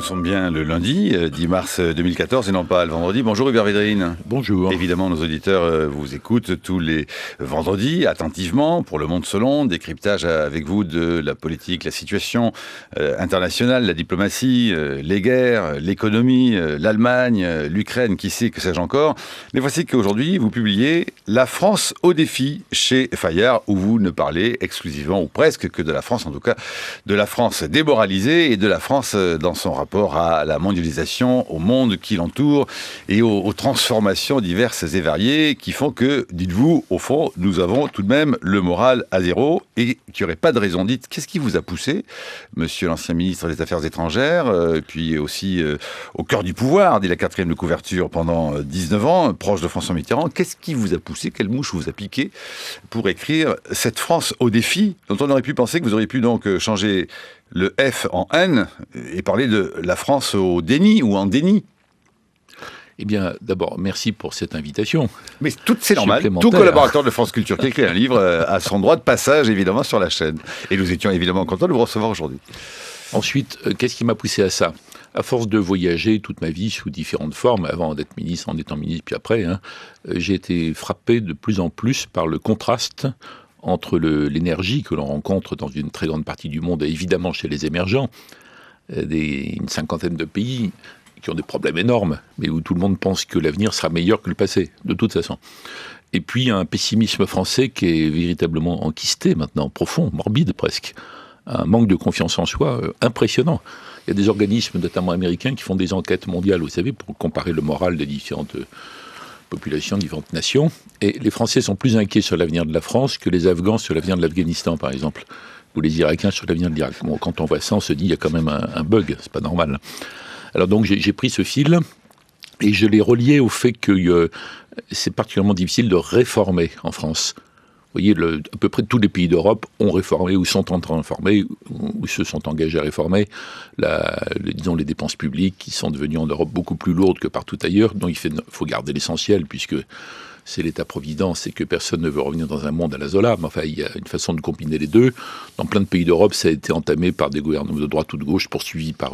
sommes bien le lundi 10 mars 2014 et non pas le vendredi. Bonjour Hubert Védrine. Bonjour. Évidemment, nos auditeurs vous écoutent tous les vendredis attentivement pour Le Monde Selon, décryptage avec vous de la politique, la situation internationale, la diplomatie, les guerres, l'économie, l'Allemagne, l'Ukraine, qui sait, que sais-je encore. Mais voici qu'aujourd'hui, vous publiez La France au défi chez Fayard, où vous ne parlez exclusivement, ou presque, que de la France, en tout cas, de la France démoralisée et de la France dans son rapport à la mondialisation, au monde qui l'entoure et aux transformations diverses et variées qui font que, dites-vous, au fond, nous avons tout de même le moral à zéro et qu'il n'y aurait pas de raison. Dites, qu'est-ce qui vous a poussé, monsieur l'ancien ministre des Affaires étrangères, puis aussi au cœur du pouvoir, dès la 4e de couverture pendant 19 ans, proche de François Mitterrand, qu'est-ce qui vous a poussé, quelle mouche vous a piqué pour écrire cette France au défi, dont on aurait pu penser que vous auriez pu donc changer le F en N et parler de la France au déni ou en déni? Eh bien, d'abord, merci pour cette invitation. Mais c'est normal. Tout collaborateur de France Culture qui écrit un livre a son droit de passage, évidemment, sur la chaîne. Et nous étions évidemment contents de vous recevoir aujourd'hui. Ensuite, qu'est-ce qui m'a poussé à ça? À force de voyager toute ma vie sous différentes formes, avant d'être ministre, en étant ministre, puis après, j'ai été frappé de plus en plus par le contraste entre l'énergie que l'on rencontre dans une très grande partie du monde, et évidemment chez les émergents, une cinquantaine de pays qui ont des problèmes énormes, mais où tout le monde pense que l'avenir sera meilleur que le passé, de toute façon. Et puis un pessimisme français qui est véritablement enquisté maintenant, profond, morbide presque. Un manque de confiance en soi impressionnant. Il y a des organismes, notamment américains, qui font des enquêtes mondiales, vous savez, pour comparer le moral des différentes populations, différentes nations. Et les Français sont plus inquiets sur l'avenir de la France que les Afghans sur l'avenir de l'Afghanistan, par exemple, ou les Irakiens sur l'avenir de l'Irak. Bon, quand on voit ça, on se dit, il y a quand même un bug, c'est pas normal. Alors donc, j'ai pris ce fil et je l'ai relié au fait que c'est particulièrement difficile de réformer en France. Vous voyez, à peu près tous les pays d'Europe ont réformé ou sont en train de réformer ou se sont engagés à réformer disons les dépenses publiques qui sont devenues en Europe beaucoup plus lourdes que partout ailleurs. Donc il faut garder l'essentiel puisque c'est l'État-providence et que personne ne veut revenir dans un monde à la Zola. Mais enfin, il y a une façon de combiner les deux. Dans plein de pays d'Europe, ça a été entamé par des gouvernements de droite ou de gauche poursuivis par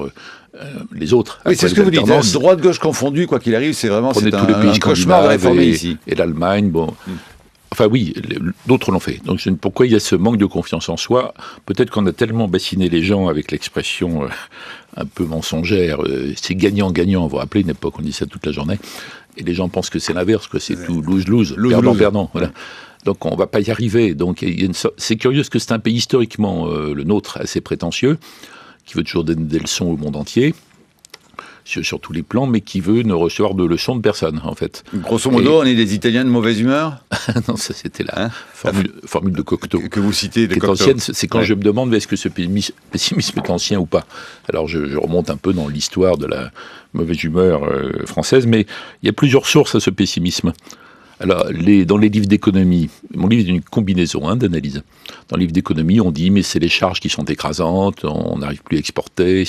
les autres. Oui, c'est ce que vous dites. Droite-gauche confondue, quoi qu'il arrive, c'est vraiment un cauchemar de réformer ici. Et l'Allemagne, bon... Enfin oui, d'autres l'ont fait. Donc pourquoi il y a ce manque de confiance en soi? Peut-être qu'on a tellement bassiné les gens avec l'expression un peu mensongère, c'est gagnant-gagnant. Vous vous rappelez, une époque on disait ça toute la journée. Et les gens pensent que c'est l'inverse, que c'est tout lose-lose, perdant-perdant. Voilà. Donc on ne va pas y arriver. Donc c'est curieux parce que c'est un pays historiquement, le nôtre, assez prétentieux, qui veut toujours donner des leçons au monde entier. Sur tous les plans, mais qui veut ne recevoir de leçons de personne, en fait. Grosso modo, on est des Italiens de mauvaise humeur? Non, ça c'était la formule de Cocteau. Que vous citez, qui est ancienne, c'est quand je me demande est-ce que ce pessimisme est ancien ou pas. Alors je remonte un peu dans l'histoire de la mauvaise humeur française, mais il y a plusieurs sources à ce pessimisme. Alors, dans les livres d'économie, mon livre est une combinaison d'analyse. Dans les livres d'économie, on dit mais c'est les charges qui sont écrasantes, on n'arrive plus à exporter,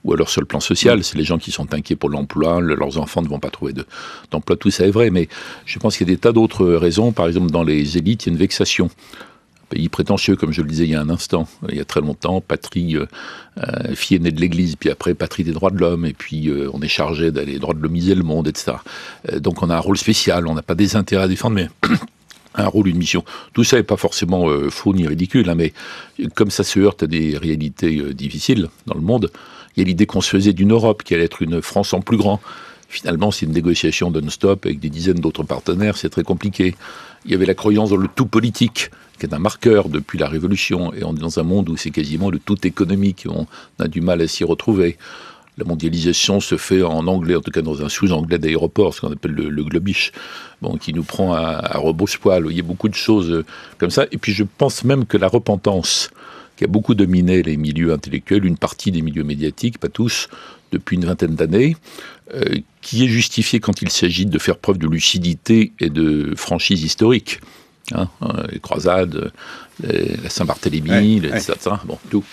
ou alors sur le plan social, c'est les gens qui sont inquiets pour l'emploi, leurs enfants ne vont pas trouver d'emploi, tout ça est vrai, mais je pense qu'il y a des tas d'autres raisons. Par exemple, dans les élites, il y a une vexation. Pays prétentieux, comme je le disais il y a un instant, il y a très longtemps, patrie, fille aînée de l'Église, puis après patrie des droits de l'homme, et puis on est chargé d'aller droit de l'homiser le monde, etc. Donc on a un rôle spécial, on n'a pas des intérêts à défendre, mais un rôle, une mission. Tout ça n'est pas forcément faux ni ridicule, mais comme ça se heurte à des réalités difficiles dans le monde, il y a l'idée qu'on se faisait d'une Europe qui allait être une France en plus grand. Finalement, c'est une négociation non-stop avec des dizaines d'autres partenaires, c'est très compliqué. Il y avait la croyance dans le tout politique, qui est un marqueur depuis la Révolution, et on est dans un monde où c'est quasiment le tout économique, on a du mal à s'y retrouver. La mondialisation se fait en anglais, en tout cas dans un sous-anglais d'aéroport, ce qu'on appelle le globish, qui nous prend à rebrousse-poil. Il y a beaucoup de choses comme ça. Et puis je pense même que la repentance, qui a beaucoup dominé les milieux intellectuels, une partie des milieux médiatiques, pas tous, depuis une vingtaine d'années, qui est justifiée quand il s'agit de faire preuve de lucidité et de franchise historique. Les croisades, la Saint-Barthélemy, etc. Bon, tout.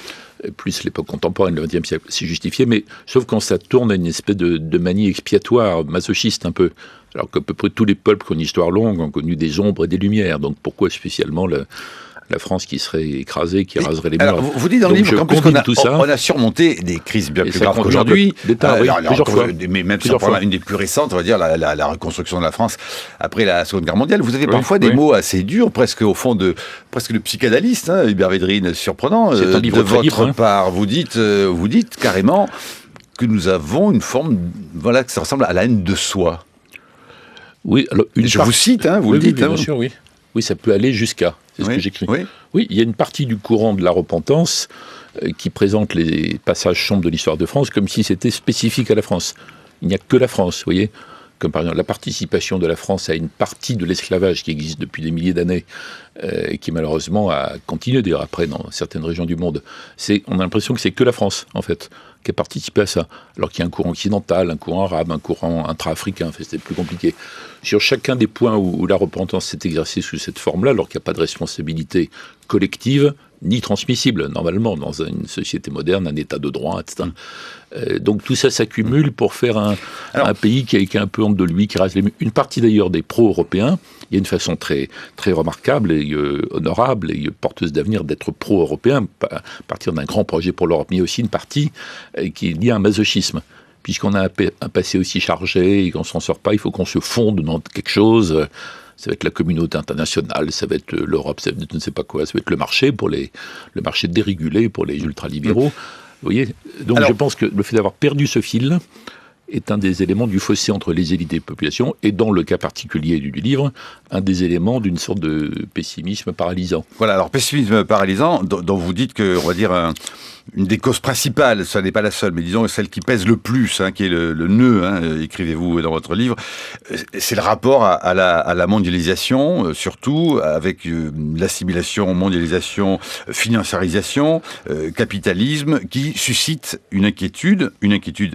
Plus l'époque contemporaine, le XXe siècle, c'est justifié, mais sauf quand ça tourne à une espèce de manie expiatoire, masochiste un peu. Alors qu'à peu près tous les peuples qui ont une histoire longue ont connu des ombres et des lumières. Donc pourquoi spécialement la France qui serait écrasée, qui raserait les murs. Alors, vous dites dans le livre qu'en plus on a surmonté des crises bien plus graves qu'aujourd'hui. Plusieurs fois. Mais même si on prend une des plus récentes, on va dire la reconstruction de la France après la Seconde Guerre mondiale. Vous avez parfois des mots assez durs, presque au fond presque de psychanalyste, Hubert Védrine, surprenant. C'est un livre de votre part. Vous dites carrément que nous avons une forme, voilà, que ça ressemble à la haine de soi. Oui, alors vous cite, vous le dites. Bien sûr, oui. Oui, ça peut aller jusqu'à. C'est ce que j'écris. Oui, il y a une partie du courant de la repentance qui présente les passages sombres de l'histoire de France comme si c'était spécifique à la France. Il n'y a que la France, vous voyez. Comme par exemple la participation de la France à une partie de l'esclavage qui existe depuis des milliers d'années, qui malheureusement a continué d'ailleurs après dans certaines régions du monde. On a l'impression que c'est que la France, en fait, qui a participé à ça. Alors qu'il y a un courant occidental, un courant arabe, un courant intra-africain, c'était plus compliqué. Sur chacun des points où la repentance s'est exercée sous cette forme-là, alors qu'il n'y a pas de responsabilité collective, ni transmissible, normalement, dans une société moderne, un état de droit, etc. Donc tout ça s'accumule pour faire un pays qui est un peu honte de lui, qui rase les murs. Une partie d'ailleurs des pro-européens, il y a une façon très, très remarquable et honorable et porteuse d'avenir d'être pro-européen, à partir d'un grand projet pour l'Europe, mais il y a aussi une partie qui est liée à un masochisme. Puisqu'on a un passé aussi chargé et qu'on ne s'en sort pas, il faut qu'on se fonde dans quelque chose. Ça va être la communauté internationale, ça va être l'Europe, ça va être je ne sais pas quoi, ça va être le marché le marché dérégulé pour les ultralibéraux. Vous voyez. Donc je pense que le fait d'avoir perdu ce fil est un des éléments du fossé entre les élites et les populations, et dans le cas particulier du livre, un des éléments d'une sorte de pessimisme paralysant. Voilà, alors pessimisme paralysant, dont vous dites que, on va dire, une des causes principales, ça n'est pas la seule, mais disons celle qui pèse le plus, qui est le nœud, écrivez-vous dans votre livre, c'est le rapport à la mondialisation, surtout avec l'assimilation, mondialisation, financiarisation, capitalisme, qui suscite une inquiétude,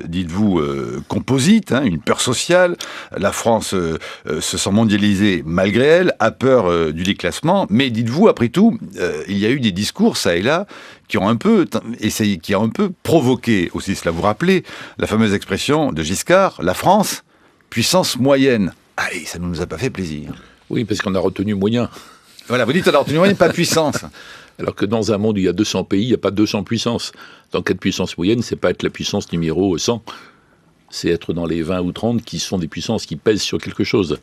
dites-vous, composite, une peur sociale. La France se sent mondialisée malgré elle, a peur du déclassement, mais dites-vous, après tout, il y a eu des discours, ça et là, qui ont un peu provoqué aussi cela. Vous rappelez la fameuse expression de Giscard, la France, puissance moyenne. Allez, ça ne nous a pas fait plaisir. Oui, parce qu'on a retenu moyen. Voilà, vous dites on a retenu moyen, pas puissance. Alors que dans un monde où il y a 200 pays, il n'y a pas 200 puissances. Donc être puissance moyenne, c'est pas être la puissance numéro 100. C'est être dans les 20 ou 30 qui sont des puissances qui pèsent sur quelque chose.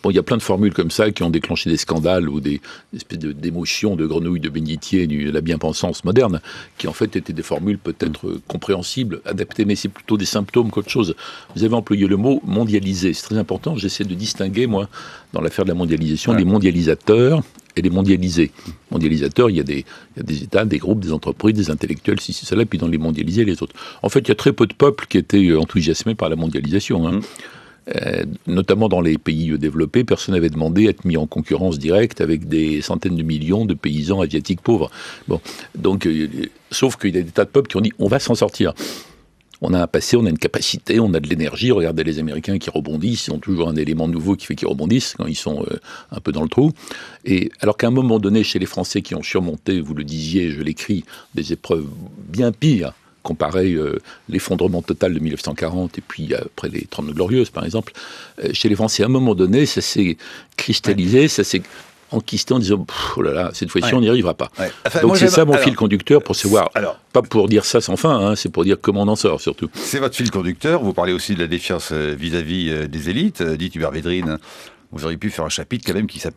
Bon, il y a plein de formules comme ça qui ont déclenché des scandales ou des espèces d'émotions de grenouilles de bénitier de la bien-pensance moderne, qui en fait étaient des formules peut-être compréhensibles, adaptées, mais c'est plutôt des symptômes qu'autre chose. Vous avez employé le mot mondialisé, c'est très important. J'essaie de distinguer, moi, dans l'affaire de la mondialisation, les mondialisateurs et les mondialisés. Mondialisateurs, il y a des États, des groupes, des entreprises, des intellectuels, si c'est cela, puis dans les mondialisés, les autres. En fait, il y a très peu de peuples qui étaient enthousiasmés par la mondialisation. Notamment dans les pays développés, personne n'avait demandé à être mis en concurrence directe avec des centaines de millions de paysans asiatiques pauvres. Bon, donc, sauf qu'il y a des tas de peuples qui ont dit on va s'en sortir. On a un passé, on a une capacité, on a de l'énergie. Regardez les Américains qui rebondissent, ils ont toujours un élément nouveau qui fait qu'ils rebondissent quand ils sont un peu dans le trou. Et alors qu'à un moment donné, chez les Français qui ont surmonté, vous le disiez, je l'écris, des épreuves bien pires, comparer l'effondrement total de 1940 et puis après les 30 Glorieuses, par exemple, chez les Français, à un moment donné, ça s'est cristallisé, ça s'est enquisté en disant oh là là, cette fois-ci on n'y arrivera pas. Enfin, donc c'est ça mon fil conducteur pour savoir, pas pour dire ça sans fin, c'est pour dire comment on en sort surtout. C'est votre fil conducteur, vous parlez aussi de la défiance vis-à-vis des élites, dit Hubert Védrine. Vous auriez pu faire un chapitre quand même qui se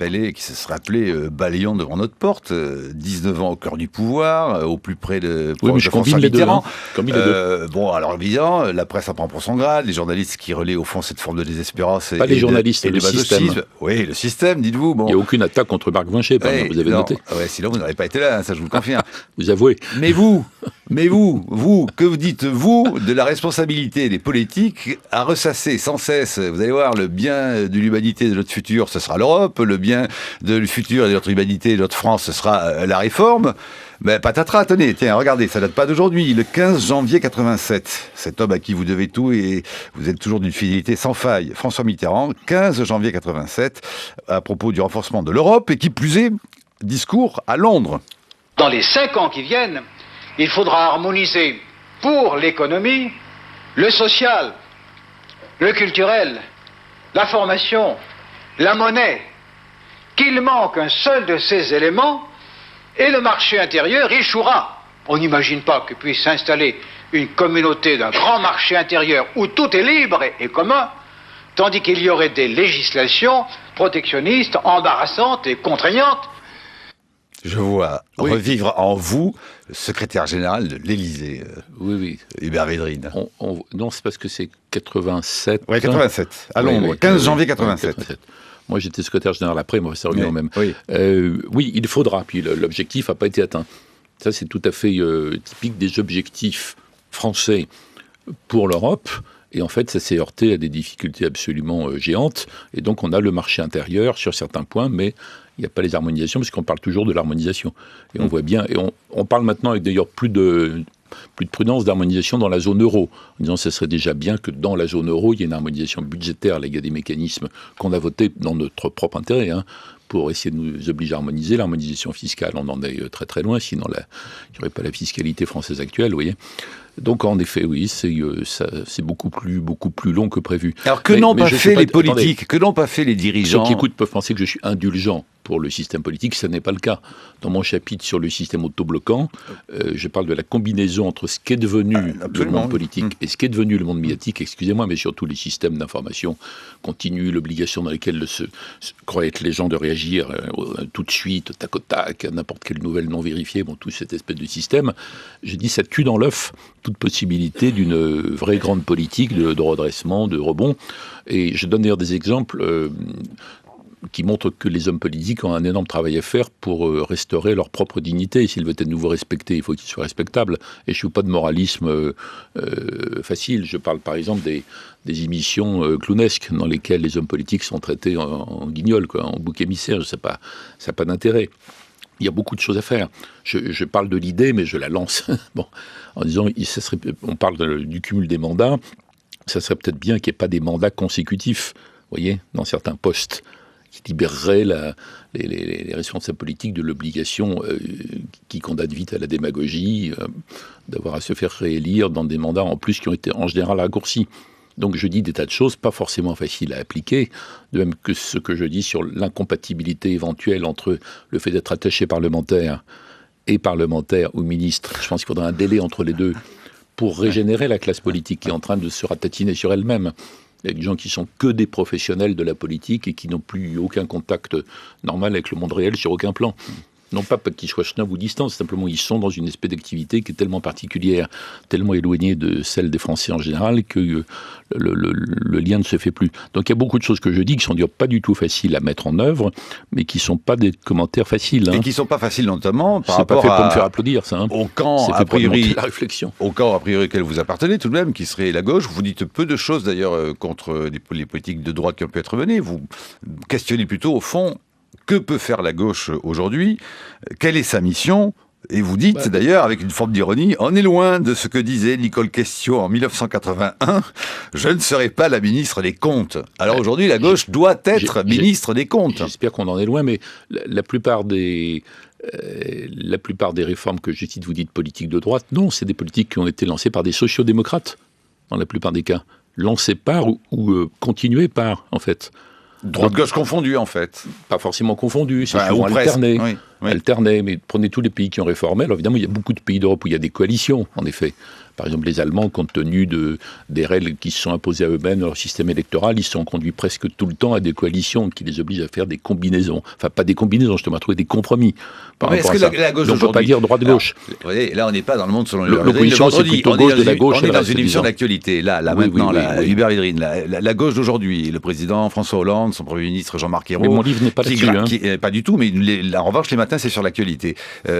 serait appelé Balayons devant notre porte, 19 ans au cœur du pouvoir, au plus près de François Mitterrand. Bon, alors évidemment, la presse en prend pour son grade, les journalistes qui relaient au fond cette forme de désespérance. Pas les journalistes, le système. Oui, le système, dites-vous. Bon. Il n'y a aucune attaque contre Marc Vincher, par exemple, vous avez noté. Sinon vous n'auriez pas été là, ça je vous le confirme. Vous avouez. Mais vous, que vous dites-vous de la responsabilité des politiques à ressasser sans cesse, vous allez voir, le bien de l'humanité de notre futur, ce sera l'Europe, le bien de le futur et de notre humanité et de notre France, ce sera la réforme. Mais patatras, tenez, tiens, regardez, ça date pas d'aujourd'hui, le 15 janvier 87, cet homme à qui vous devez tout et vous êtes toujours d'une fidélité sans faille, François Mitterrand, 15 janvier 87, à propos du renforcement de l'Europe et qui plus est, discours à Londres. Dans les 5 ans qui viennent, il faudra harmoniser pour l'économie, le social, le culturel, la formation, la monnaie. Qu'il manque un seul de ces éléments, et le marché intérieur échouera. On n'imagine pas que puisse s'installer une communauté d'un grand marché intérieur où tout est libre et commun, tandis qu'il y aurait des législations protectionnistes, embarrassantes et contraignantes. Je vois revivre en vous le secrétaire général de l'Élysée, Hubert Védrine. Non, c'est parce que c'est 87. Oui, 87, à Londres, 15 janvier 87. Moi, j'étais secrétaire général après, moi, ça revient au même. Oui, il faudra, puis l'objectif n'a pas été atteint. Ça, c'est tout à fait typique des objectifs français pour l'Europe. Et en fait, ça s'est heurté à des difficultés absolument géantes. Et donc, on a le marché intérieur sur certains points, mais il n'y a pas les harmonisations, parce qu'on parle toujours de l'harmonisation. Et on voit bien, et on parle maintenant avec d'ailleurs plus de prudence d'harmonisation dans la zone euro, en disant que ce serait déjà bien que dans la zone euro, il y ait une harmonisation budgétaire. Là, il y a des mécanismes qu'on a votés dans notre propre intérêt, pour essayer de nous obliger à harmoniser. L'harmonisation fiscale, on en est très très loin, sinon il n'y aurait pas la fiscalité française actuelle, vous voyez. Donc en effet, oui, c'est beaucoup plus long que prévu. Alors que n'ont pas fait les politiques, que n'ont pas fait les dirigeants? Ceux qui écoutent peuvent penser que je suis indulgent pour le système politique, ce n'est pas le cas. Dans mon chapitre sur le système autobloquant, je parle de la combinaison entre ce qu'est devenu le monde politique et ce qu'est devenu le monde médiatique, excusez-moi, mais surtout les systèmes d'information continue, l'obligation dans lesquelles croient être les gens de réagir tout de suite, tac au tac, à n'importe quelle nouvelle non vérifiée, tout cette espèce de système. J'ai dit, ça tue dans l'œuf toute possibilité d'une vraie grande politique de redressement, de rebond. Et je donne d'ailleurs des exemples qui montrent que les hommes politiques ont un énorme travail à faire pour restaurer leur propre dignité. S'ils veulent être de nouveau respectés, il faut qu'ils soient respectables. Et je ne suis pas de moralisme facile. Je parle par exemple des émissions clownesques dans lesquelles les hommes politiques sont traités en guignol, en bouc émissaire. Ça n'a pas d'intérêt. Il y a beaucoup de choses à faire. Je parle de l'idée, mais je la lance. En disant, on parle du cumul des mandats. Ça serait peut-être bien qu'il n'y ait pas des mandats consécutifs, vous voyez, dans certains postes, qui libéreraient les responsables politiques de l'obligation qui condamne vite à la démagogie, d'avoir à se faire réélire dans des mandats en plus qui ont été en général raccourcis. Donc je dis des tas de choses pas forcément faciles à appliquer, de même que ce que je dis sur l'incompatibilité éventuelle entre le fait d'être attaché parlementaire ou ministre. Je pense qu'il faudra un délai entre les deux pour régénérer la classe politique qui est en train de se ratatiner sur elle-même. Il y a des gens qui sont que des professionnels de la politique et qui n'ont plus aucun contact normal avec le monde réel sur aucun plan. Non pas qu'ils soient snobs ou distants, simplement ils sont dans une espèce d'activité qui est tellement particulière, tellement éloignée de celle des Français en général, que le lien ne se fait plus. Donc il y a beaucoup de choses que je dis qui sont d'ailleurs pas du tout faciles à mettre en œuvre, mais qui ne sont pas des commentaires faciles. Et qui ne sont pas faciles notamment par rapport à... C'est pas fait pour me faire applaudir, ça. Au camp, a priori, la réflexion. Au camp, a priori, auquel vous appartenez tout de même, qui serait la gauche. Vous dites peu de choses d'ailleurs contre les politiques de droite qui ont pu être menées. Vous questionnez plutôt au fond... Que peut faire la gauche aujourd'hui? Quelle est sa mission? Et vous dites d'ailleurs, avec une forme d'ironie, on est loin de ce que disait Nicole Questio en 1981, je ne serai pas la ministre des Comptes. Alors aujourd'hui, la gauche doit être ministre des Comptes. J'espère qu'on en est loin, mais la plupart des réformes que je cite, vous dites politiques de droite, non, c'est des politiques qui ont été lancées par des sociodémocrates, dans la plupart des cas. Lancées par ou continuées par, en fait. Droite-gauche confondue, en fait. Pas forcément confondue, c'est souvent alterné. Oui. Alterné, mais prenez tous les pays qui ont réformé. Alors évidemment, il y a beaucoup de pays d'Europe où il y a des coalitions, en effet. Par exemple, les Allemands, compte tenu des règles qui se sont imposées à eux-mêmes dans leur système électoral, ils sont conduits presque tout le temps à des coalitions qui les obligent à faire des combinaisons. Enfin, pas des combinaisons, justement, à trouver des compromis. Est-ce que la gauche on ne peut pas dire droite-gauche. Là, on n'est pas dans le monde selon l'opposition, c'est plutôt gauche de la gauche. On est dans une émission d'actualité. Là, maintenant, Hubert Védrine, la gauche d'aujourd'hui, le président François Hollande, son Premier ministre Jean-Marc Ayrault. Mais mon livre n'est pas là-dessus. Pas du tout, mais en revanche, les matins, c'est sur l'actualité.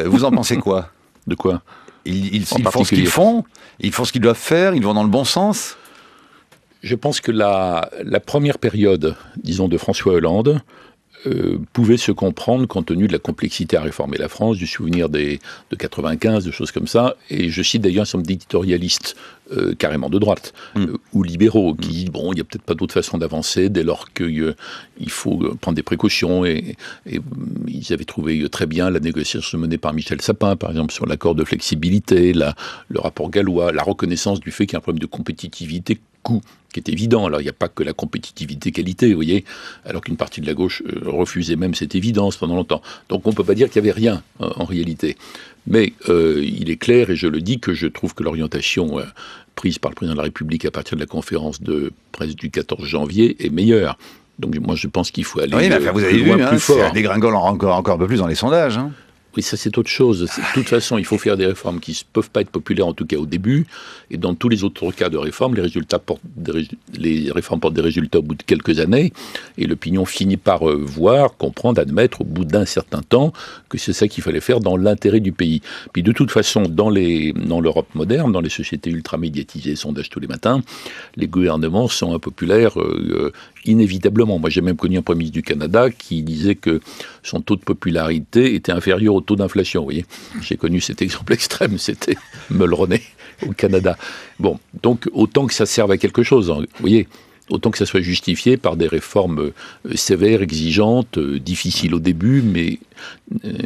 Vous en pensez quoi? De quoi? Ils font ce qu'ils font, ils font ce qu'ils doivent faire, ils vont dans le bon sens. Je pense que la première période, disons, de François Hollande pouvait se comprendre compte tenu de la complexité à réformer la France, du souvenir de 95, de choses comme ça. Et je cite d'ailleurs un certain nombre d'éditorialistes carrément de droite ou libéraux qui disent bon, il n'y a peut-être pas d'autre façon d'avancer dès lors qu'il faut prendre des précautions. Et ils avaient trouvé très bien la négociation menée par Michel Sapin, par exemple, sur l'accord de flexibilité, le rapport gallois, la reconnaissance du fait qu'il y a un problème de compétitivité coût qui est évident. Alors, il n'y a pas que la compétitivité qualité, vous voyez, alors qu'une partie de la gauche refusait même cette évidence pendant longtemps. Donc, on ne peut pas dire qu'il n'y avait rien, en réalité. Mais il est clair, et je le dis, que je trouve que l'orientation prise par le président de la République à partir de la conférence de presse du 14 janvier est meilleure. Donc, moi, je pense qu'il faut aller vous avez vu, plus fort. Ça dégringole encore un peu plus dans les sondages. Oui, ça c'est autre chose. De toute façon, il faut faire des réformes qui ne peuvent pas être populaires, en tout cas au début. Et dans tous les autres cas de réformes, les réformes portent des résultats au bout de quelques années. Et l'opinion finit par voir, comprendre, admettre au bout d'un certain temps que c'est ça qu'il fallait faire dans l'intérêt du pays. Puis de toute façon, dans l'Europe moderne, dans les sociétés ultra-médiatisées, sondages tous les matins, les gouvernements sont impopulaires inévitablement. Moi, j'ai même connu un Premier ministre du Canada qui disait que son taux de popularité était inférieur au taux d'inflation, vous voyez. J'ai connu cet exemple extrême, c'était Mulroney au Canada. Bon, donc autant que ça serve à quelque chose, hein, vous voyez. Autant que ça soit justifié par des réformes sévères, exigeantes, difficiles au début, mais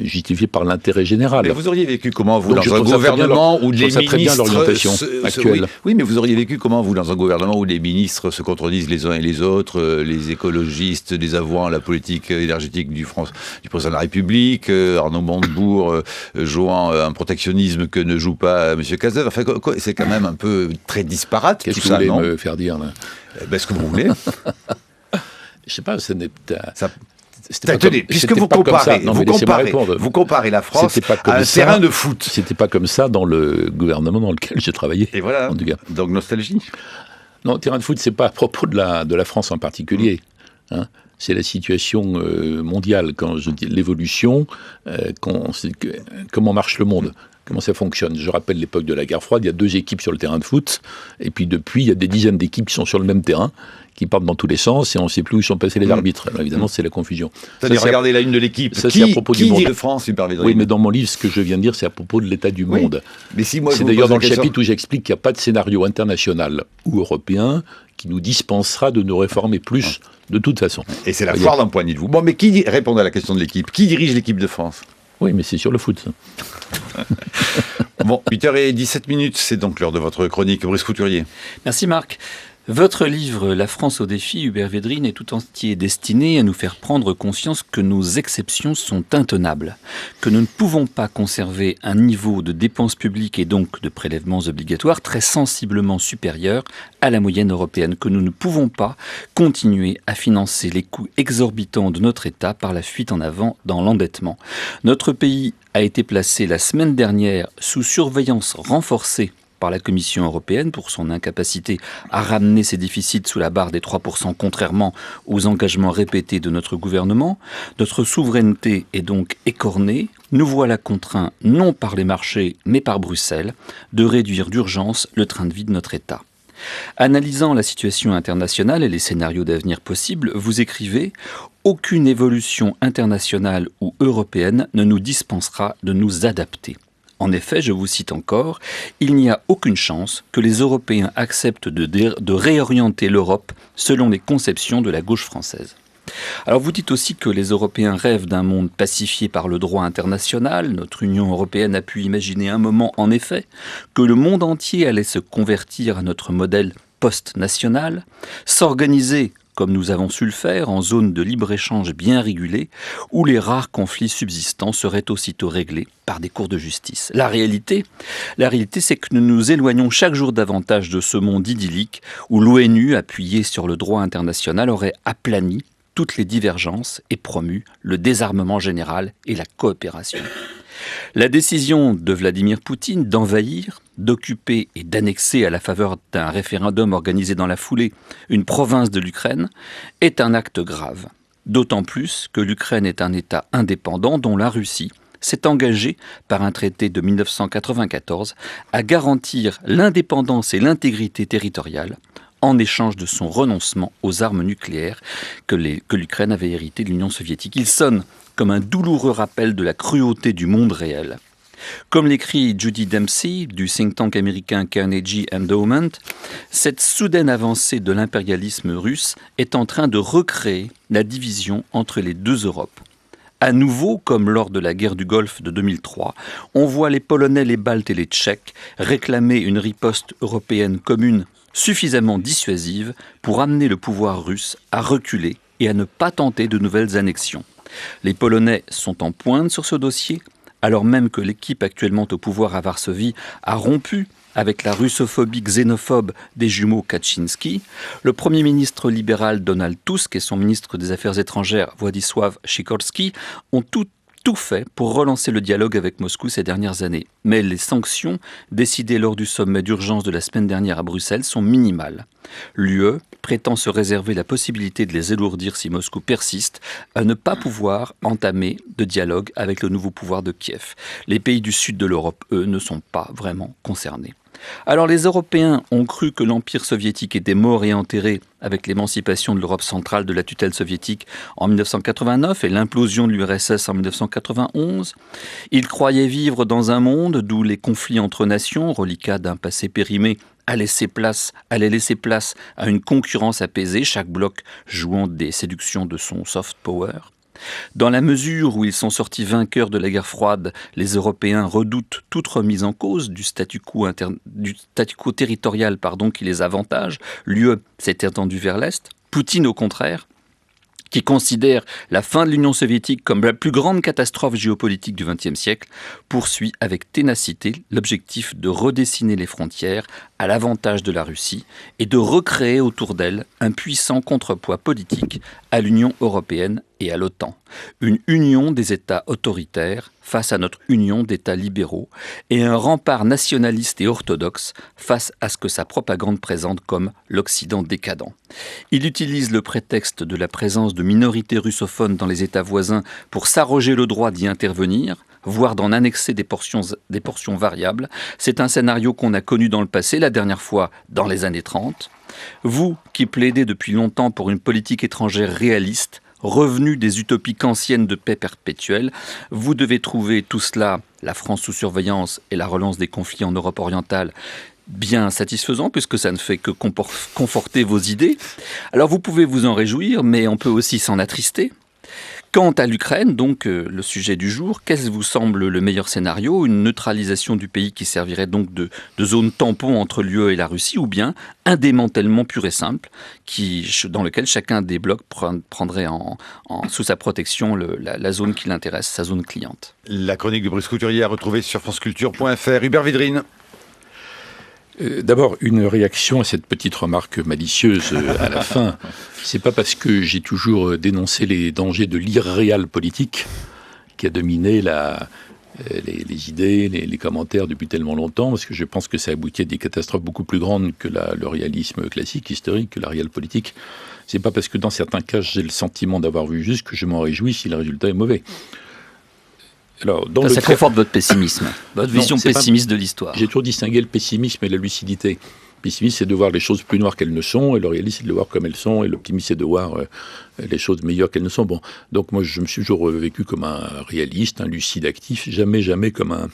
justifiées par l'intérêt général. Mais vous auriez vécu comment, vous, dans un gouvernement où les ministres... très bien l'orientation actuelle. Oui, mais vous auriez vécu comment, vous, dans un gouvernement où les ministres se contredisent les uns et les autres, les écologistes désavouant la politique énergétique du président de la République, Arnaud Montebourg jouant un protectionnisme que ne joue pas M. Cazeneuve. Enfin, c'est quand même un peu très disparate, Qu'est-ce tout que ça, vous voulez non me faire dire, là? Ce que vous voulez. Je sais pas, ce n'est pas... Tenez, puisque vous comparez la France à un terrain de foot. C'était pas comme ça dans le gouvernement dans lequel j'ai travaillé. Et voilà, en tout cas. Donc nostalgie. Non, terrain de foot, c'est pas à propos de la France en particulier. Hein. C'est la situation mondiale, quand je dis l'évolution, comment marche le monde. Comment ça fonctionne? Je rappelle l'époque de la guerre froide, il y a 2 équipes sur le terrain de foot, et puis depuis, il y a des dizaines d'équipes qui sont sur le même terrain, qui partent dans tous les sens, et on ne sait plus où sont passés les arbitres. Alors évidemment, c'est la confusion. C'est-à-dire, regardez la une de l'équipe. Ça, c'est à propos du monde. Qui dit de France, Hubert Védrine? Oui, mais dans mon livre, ce que je viens de dire, c'est à propos de l'état du monde. Mais si moi, c'est d'ailleurs dans le chapitre où j'explique qu'il n'y a pas de scénario international ou européen qui nous dispensera de nous réformer plus, de toute façon. Et c'est la foire d'un poignet de vous. Bon, mais répondez à la question de l'équipe. Qui dirige l'équipe de France? Oui, mais c'est sur le foot, ça. Bon, 8h17, c'est donc l'heure de votre chronique. Brice Couturier. Merci Marc. Votre livre « La France au défi », Hubert Védrine, est tout entier destiné à nous faire prendre conscience que nos exceptions sont intenables, que nous ne pouvons pas conserver un niveau de dépenses publiques et donc de prélèvements obligatoires très sensiblement supérieur à la moyenne européenne, que nous ne pouvons pas continuer à financer les coûts exorbitants de notre État par la fuite en avant dans l'endettement. Notre pays a été placé la semaine dernière sous surveillance renforcée par la Commission européenne pour son incapacité à ramener ses déficits sous la barre des 3%, contrairement aux engagements répétés de notre gouvernement. Notre souveraineté est donc écornée. Nous voilà contraints, non par les marchés, mais par Bruxelles, de réduire d'urgence le train de vie de notre État. Analysant la situation internationale et les scénarios d'avenir possibles, vous écrivez « Aucune évolution internationale ou européenne ne nous dispensera de nous adapter ». En effet, je vous cite encore, « Il n'y a aucune chance que les Européens acceptent de réorienter l'Europe selon les conceptions de la gauche française. » Alors vous dites aussi que les Européens rêvent d'un monde pacifié par le droit international. Notre Union européenne a pu imaginer un moment, en effet, que le monde entier allait se convertir à notre modèle post-national, s'organiser comme nous avons su le faire, en zone de libre-échange bien régulée, où les rares conflits subsistants seraient aussitôt réglés par des cours de justice. La réalité, c'est que nous nous éloignons chaque jour davantage de ce monde idyllique où l'ONU, appuyée sur le droit international, aurait aplani toutes les divergences et promu le désarmement général et la coopération. La décision de Vladimir Poutine d'envahir, d'occuper et d'annexer à la faveur d'un référendum organisé dans la foulée une province de l'Ukraine est un acte grave. D'autant plus que l'Ukraine est un État indépendant dont la Russie s'est engagée par un traité de 1994 à garantir l'indépendance et l'intégrité territoriale en échange de son renoncement aux armes nucléaires que l'Ukraine avait hérité de l'Union soviétique. Il sonne comme un douloureux rappel de la cruauté du monde réel. Comme l'écrit Judy Dempsey du think tank américain Carnegie Endowment, cette soudaine avancée de l'impérialisme russe est en train de recréer la division entre les deux Europes. À nouveau, comme lors de la guerre du Golfe de 2003, on voit les Polonais, les Baltes et les Tchèques réclamer une riposte européenne commune suffisamment dissuasive pour amener le pouvoir russe à reculer et à ne pas tenter de nouvelles annexions. Les Polonais sont en pointe sur ce dossier, alors même que l'équipe actuellement au pouvoir à Varsovie a rompu avec la russophobie xénophobe des jumeaux Kaczynski. Le Premier ministre libéral Donald Tusk et son ministre des Affaires étrangères Władysław Sikorski ont tout fait pour relancer le dialogue avec Moscou ces dernières années. Mais les sanctions décidées lors du sommet d'urgence de la semaine dernière à Bruxelles sont minimales. L'UE prétend se réserver la possibilité de les alourdir si Moscou persiste à ne pas pouvoir entamer de dialogue avec le nouveau pouvoir de Kiev. Les pays du sud de l'Europe, eux, ne sont pas vraiment concernés. Alors les Européens ont cru que l'Empire soviétique était mort et enterré avec l'émancipation de l'Europe centrale de la tutelle soviétique en 1989 et l'implosion de l'URSS en 1991. Ils croyaient vivre dans un monde d'où les conflits entre nations, reliquats d'un passé périmé, allaient laisser place à une concurrence apaisée, chaque bloc jouant des séductions de son soft power. Dans la mesure où ils sont sortis vainqueurs de la guerre froide, les Européens redoutent toute remise en cause du statu quo territorial qui les avantage. L'UE s'est étendue vers l'Est. Poutine, au contraire, qui considère la fin de l'Union soviétique comme la plus grande catastrophe géopolitique du XXe siècle, poursuit avec ténacité l'objectif de redessiner les frontières à l'avantage de la Russie et de recréer autour d'elle un puissant contrepoids politique à l'Union européenne et à l'OTAN. Une union des États autoritaires face à notre union d'États libéraux et un rempart nationaliste et orthodoxe face à ce que sa propagande présente comme l'Occident décadent. Il utilise le prétexte de la présence de minorités russophones dans les États voisins pour s'arroger le droit d'y intervenir, voire d'en annexer des portions variables. C'est un scénario qu'on a connu dans le passé, la dernière fois dans les années 30. Vous, qui plaidez depuis longtemps pour une politique étrangère réaliste, revenu des utopies kantiennes de paix perpétuelle, vous devez trouver tout cela, la France sous surveillance et la relance des conflits en Europe orientale, bien satisfaisant, puisque ça ne fait que conforter vos idées. Alors vous pouvez vous en réjouir, mais on peut aussi s'en attrister. Quant à l'Ukraine, donc le sujet du jour, qu'est-ce qui vous semble le meilleur scénario ? Une neutralisation du pays qui servirait donc de zone tampon entre l'UE et la Russie, ou bien un démantèlement pur et simple dans lequel chacun des blocs prendrait sous sa protection la zone qui l'intéresse, sa zone cliente. La chronique de Brice Couturier à retrouver sur franceculture.fr. Hubert Védrine. D'abord, une réaction à cette petite remarque malicieuse à la fin. C'est pas parce que j'ai toujours dénoncé les dangers de l'irréal politique qui a dominé les idées, les commentaires depuis tellement longtemps, parce que je pense que ça aboutit à des catastrophes beaucoup plus grandes que le réalisme classique, historique, que la réelle politique. C'est pas parce que dans certains cas j'ai le sentiment d'avoir vu juste que je m'en réjouis si le résultat est mauvais. Alors, ça conforte votre pessimisme, votre vision pessimiste de l'histoire. J'ai toujours distingué le pessimisme et la lucidité. Le pessimisme, c'est de voir les choses plus noires qu'elles ne sont, et le réalisme, c'est de les voir comme elles sont, et l'optimisme, c'est de voir les choses meilleures qu'elles ne sont. Bon, donc moi, je me suis toujours vécu comme un réaliste, un lucide actif, jamais comme un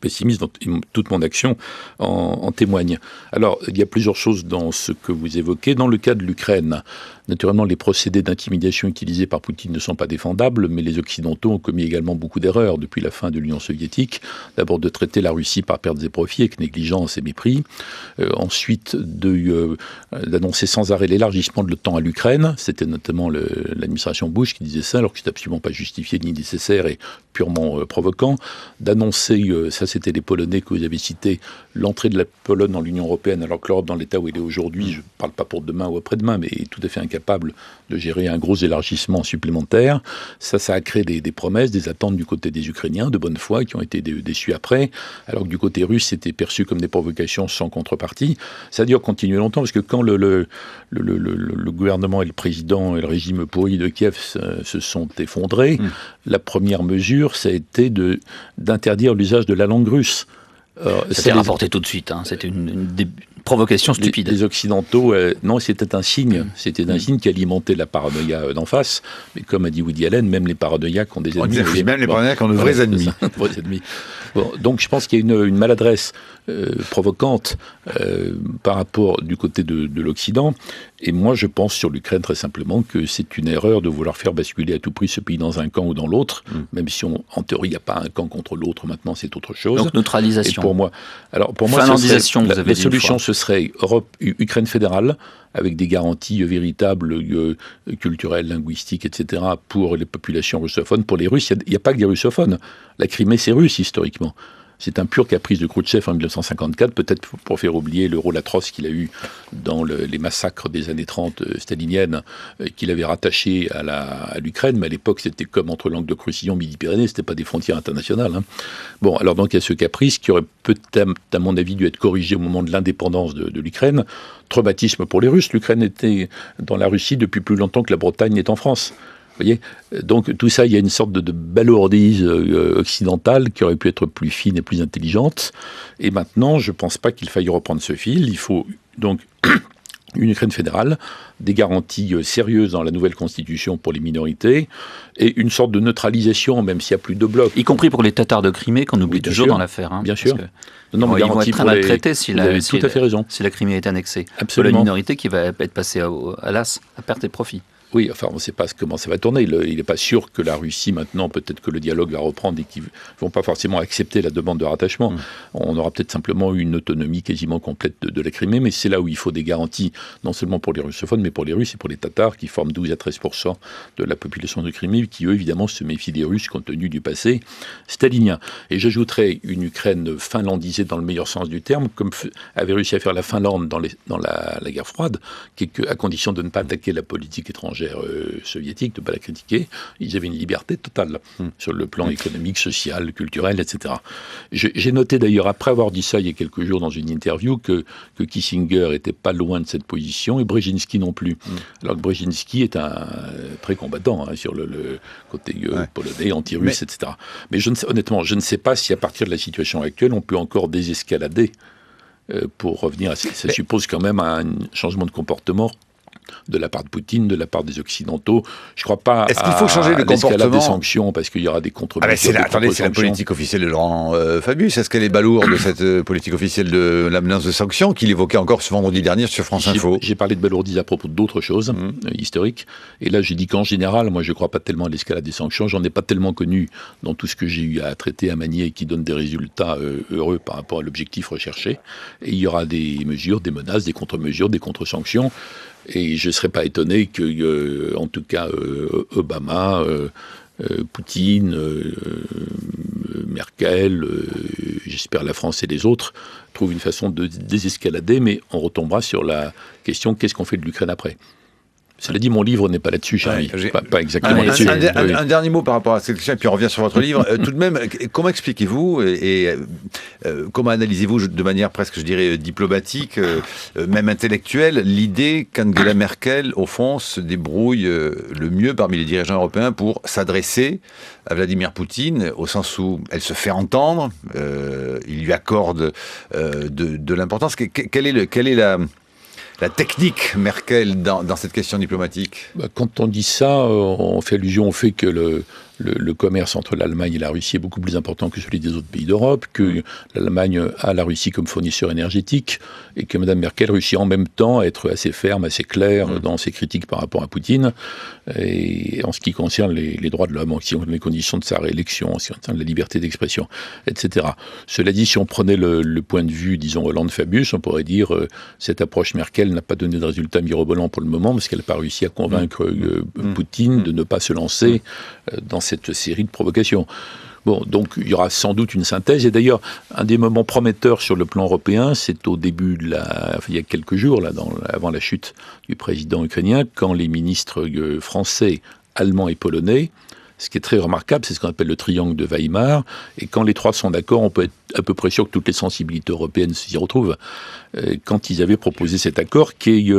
pessimiste, dont toute mon action en témoigne. Alors, il y a plusieurs choses dans ce que vous évoquez. Dans le cas de l'Ukraine, naturellement, les procédés d'intimidation utilisés par Poutine ne sont pas défendables, mais les Occidentaux ont commis également beaucoup d'erreurs depuis la fin de l'Union soviétique. D'abord, de traiter la Russie par pertes et profits avec négligence et mépris. Ensuite, d'annoncer sans arrêt l'élargissement de l'OTAN à l'Ukraine. C'était notamment l'administration Bush qui disait ça, alors que c'est absolument pas justifié ni nécessaire et purement provoquant. D'annoncer, ça c'était les Polonais que vous avez cités, l'entrée de la Pologne dans l'Union européenne, alors que l'Europe dans l'état où elle est aujourd'hui, je ne parle pas pour demain ou après-demain, mais est tout à fait incapable de gérer un gros élargissement supplémentaire. Ça a créé des promesses, des attentes du côté des Ukrainiens de bonne foi qui ont été déçues après, alors que du côté russe c'était perçu comme des provocations sans contrepartie. Ça a dû continuer longtemps, parce que quand le gouvernement et le président et le régime pourri de Kiev se sont effondrés, la première mesure, ça a été d'interdire l'usage de la langue russe. C'était rapporté tout de suite, c'était une provocation stupide. Les Occidentaux, non, c'était un signe. C'était un signe qui alimentait la paranoïa d'en face. Mais comme a dit Woody Allen, même les paranoïaques ont des ennemis. Même les paranoïaques ont de vrais ennemis. Vrais ennemis. Bon, donc je pense qu'il y a une maladresse provocante par rapport du côté de l'Occident. Et moi, je pense sur l'Ukraine très simplement que c'est une erreur de vouloir faire basculer à tout prix ce pays dans un camp ou dans l'autre, même si en théorie, il n'y a pas un camp contre l'autre. Maintenant, c'est autre chose. Donc neutralisation. Et pour moi, finlandisation, la solution, ce ce serait Ukraine fédérale, avec des garanties véritables, culturelles, linguistiques, etc., pour les populations russophones. Pour les Russes, il n'y a pas que des russophones. La Crimée, c'est russe, historiquement. C'est un pur caprice de Khrouchtchev en 1954, peut-être pour faire oublier le rôle atroce qu'il a eu dans les massacres des années 30 staliniennes, qu'il avait rattachés à l'Ukraine, mais à l'époque c'était comme entre Languedoc-Roussillon, Midi-Pyrénées, c'était pas des frontières internationales. Hein. Bon, alors donc il y a ce caprice qui aurait peut-être, à mon avis, dû être corrigé au moment de l'indépendance de l'Ukraine. Traumatisme pour les Russes, l'Ukraine était dans la Russie depuis plus longtemps que la Bretagne n'est en France. Vous voyez, donc tout ça, il y a une sorte de balourdise occidentale qui aurait pu être plus fine et plus intelligente. Et maintenant, je ne pense pas qu'il faille reprendre ce fil. Il faut donc une Ukraine fédérale, des garanties sérieuses dans la nouvelle constitution pour les minorités, et une sorte de neutralisation, même s'il n'y a plus de blocs. Y compris pour les Tatars de Crimée, qu'on oublie toujours dans l'affaire. Hein, bien sûr. Non, mais ils vont être très maltraités si la Crimée est annexée. Absolument. Pour la minorité qui va être passée à l'as, à perte et profit. Oui, enfin, on ne sait pas comment ça va tourner. Il n'est pas sûr que la Russie, maintenant, peut-être que le dialogue va reprendre et qu'ils ne vont pas forcément accepter la demande de rattachement. On aura peut-être simplement une autonomie quasiment complète de la Crimée, mais c'est là où il faut des garanties, non seulement pour les russophones, mais pour les Russes et pour les Tatars, qui forment 12 à 13% de la population de Crimée, qui, eux, évidemment, se méfient des Russes compte tenu du passé stalinien. Et j'ajouterais une Ukraine finlandisée dans le meilleur sens du terme, comme avait réussi à faire la Finlande dans la guerre froide, à condition de ne pas attaquer la politique étrangère soviétique, de ne pas la critiquer. Ils avaient une liberté totale sur le plan économique, social, culturel, etc. J'ai noté d'ailleurs, après avoir dit ça il y a quelques jours dans une interview, que Kissinger n'était pas loin de cette position et Brzezinski non plus. Alors que Brzezinski est un très combattant sur le côté polonais, anti-russe, etc. Mais honnêtement, je ne sais pas si à partir de la situation actuelle, on peut encore désescalader pour revenir à ça. Suppose quand même un changement de comportement de la part de Poutine, de la part des Occidentaux. Je ne crois pas Est-ce qu'il faut changer le comportement des sanctions, parce qu'il y aura des contre-mesures. C'est la politique officielle de Laurent Fabius. Est-ce qu'elle est balourde, cette politique officielle de la menace de sanctions, qu'il évoquait encore ce vendredi dernier sur France Info? J'ai parlé de balourdise à propos d'autres choses historiques. Et là, j'ai dit qu'en général, moi, je ne crois pas tellement à l'escalade des sanctions. J'en ai pas tellement connu dans tout ce que j'ai eu à traiter, à manier, qui donne des résultats heureux par rapport à l'objectif recherché. Et il y aura des mesures, des menaces, des contre-mesures, des contre-sanctions. Et je ne serais pas étonné que, en tout cas, Obama, Poutine, Merkel, j'espère la France et les autres, trouvent une façon de désescalader, mais on retombera sur la question qu'est-ce qu'on fait de l'Ukraine après ? Cela dit, mon livre n'est pas là-dessus, Charlie. Pas exactement là-dessus. Un dernier mot par rapport à cette question, et puis on revient sur votre livre. Tout de même, comment expliquez-vous et comment analysez-vous de manière presque, je dirais, diplomatique, même intellectuelle, l'idée qu'Angela Merkel, au fond, se débrouille le mieux parmi les dirigeants européens pour s'adresser à Vladimir Poutine, au sens où elle se fait entendre, il lui accorde de l'importance. Quelle est la technique Merkel dans cette question diplomatique? Quand on dit ça, on fait allusion au fait que le commerce entre l'Allemagne et la Russie est beaucoup plus important que celui des autres pays d'Europe, que l'Allemagne a la Russie comme fournisseur énergétique, et que Mme Merkel réussit en même temps à être assez ferme, assez claire dans ses critiques par rapport à Poutine, et en ce qui concerne les droits de l'homme, en ce qui concerne les conditions de sa réélection, en ce qui concerne la liberté d'expression, etc. Cela dit, si on prenait le point de vue, disons, Hollande-Fabius, on pourrait dire cette approche Merkel n'a pas donné de résultat mirobolant pour le moment, parce qu'elle n'a pas réussi à convaincre Poutine de ne pas se lancer dans cette série de provocations. Bon, donc il y aura sans doute une synthèse. Et d'ailleurs, un des moments prometteurs sur le plan européen, c'est au début il y a quelques jours, avant la chute du président ukrainien, quand les ministres français, allemands et polonais, ce qui est très remarquable, c'est ce qu'on appelle le triangle de Weimar. Et quand les trois sont d'accord, on peut être à peu près sûr que toutes les sensibilités européennes s'y retrouvent. Quand ils avaient proposé cet accord, qui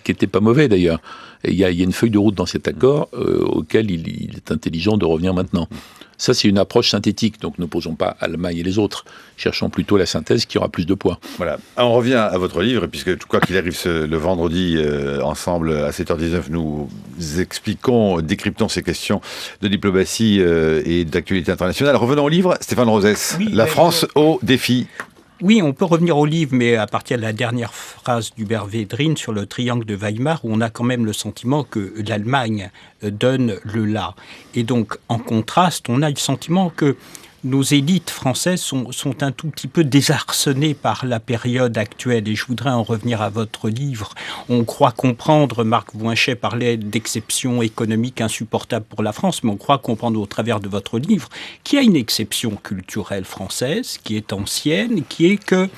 était pas mauvais d'ailleurs. Et il y a une feuille de route dans cet accord auquel il est intelligent de revenir maintenant. Ça, c'est une approche synthétique. Donc, n'opposons pas Allemagne et les autres. Cherchons plutôt la synthèse qui aura plus de poids. Voilà. On revient à votre livre, puisque quoi qu'il arrive le vendredi, ensemble, à 7h19, nous décryptons ces questions de diplomatie et d'actualité internationale. Revenons au livre. Stéphane Rosès, oui, La France au défi. Oui, on peut revenir au livre, mais à partir de la dernière phrase d'Hubert Védrine sur le triangle de Weimar, où on a quand même le sentiment que l'Allemagne donne le là. Et donc, en contraste, on a le sentiment que nos élites françaises sont un tout petit peu désarçonnées par la période actuelle. Et je voudrais en revenir à votre livre. On croit comprendre, Marc Voinchet parlait d'exception économique insupportable pour la France, mais on croit comprendre au travers de votre livre qu'il y a une exception culturelle française qui est ancienne, qui est que